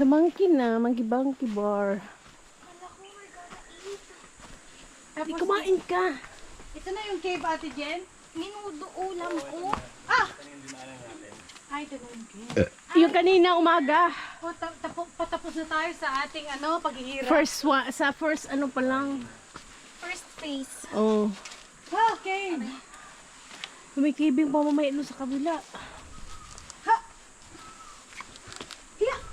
Sa monkey na, monkey bar. Di kumain ka. Ito na yung cave, Ate Jen. Minudo ulam ko. Ay, ito na yung cave. Yung kanina umaga. O, patapos na tayo sa ating paghihirap. First ano pa lang. First phase. Oh. Wow, cave. May kibing pa mamaya doon sa kabila. Ha! Hiya!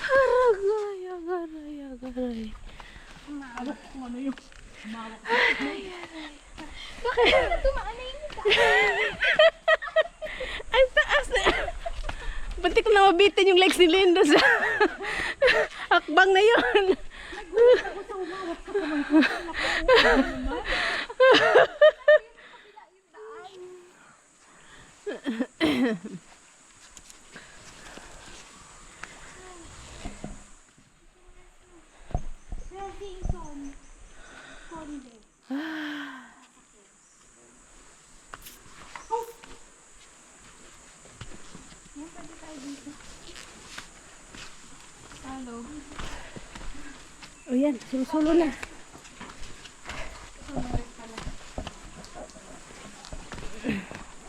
Haragay, agaray, agaray. Mawak ko ano yung... Bakit na tumaanay nito? Ang taas na. Ba't ko na mabitin yung legs ni Linda sa hakbang na yun. Ako sa umawak ka naman ko. Hello. O yan, solo na.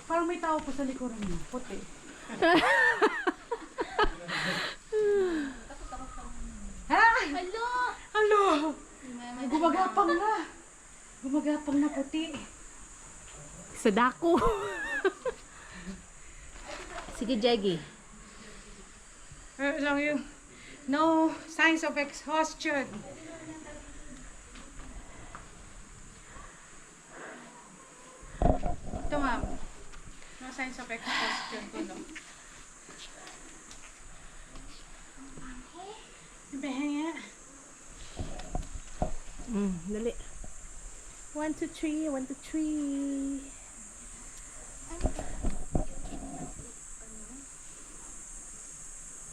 Parang may tao po sa likuran niyo. Puti. Ha? Hello. Hello! Ay, gumagapang na. Gumagapang na puti. Sa dako. Sige, Jaggy. Lang yung no signs of exhaustion. Ito ma'am. No signs of exhaustion ko no. Ibahinga. Dali. 1, 2, 3, 1, 2, 3.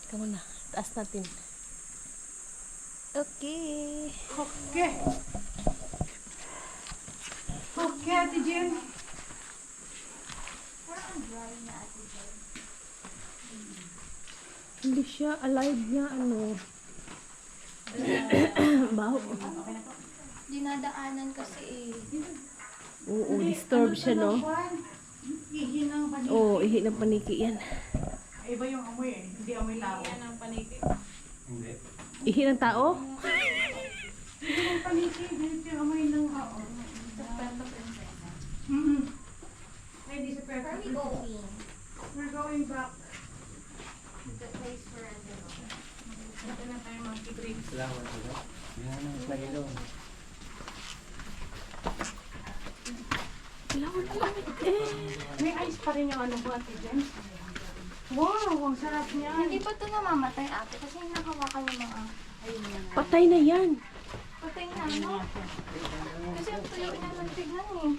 Kamu na, taas natin. Okay. Okay. Okay, Ate Jen. Hindi siya alive niya, ano. Baho. Dinadaanan kasi Oo, disturb siya, no? Ihi ng paniki. Oo, ihi ng paniki yan. Iba yung amoy eh. Hindi amoy tao. Ihi ng paniki. Ihi ng tao? Ihi ng paniki. Ganito yung amoy ng tao. Ay, di sa Where are we going? We're going back. The place where Ito na tayo mag-break. Salamat po. Yan ang lagi doon. May ice pa rin yung ano po, Ate Jen. Wow, ang sarap niya. Hindi pa ito namamatay ate kasi nakawakan yung mga Patay na yan. patay na ano. Kasi ang tuyo na nagtigan eh.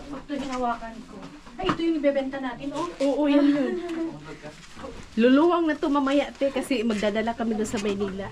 Ito hinawakan ko. Ay, ito yung ibebenta natin, oh. Oo, yan yun. Luluwang na to mamaya, te, kasi magdadala kami doon sa Maynila.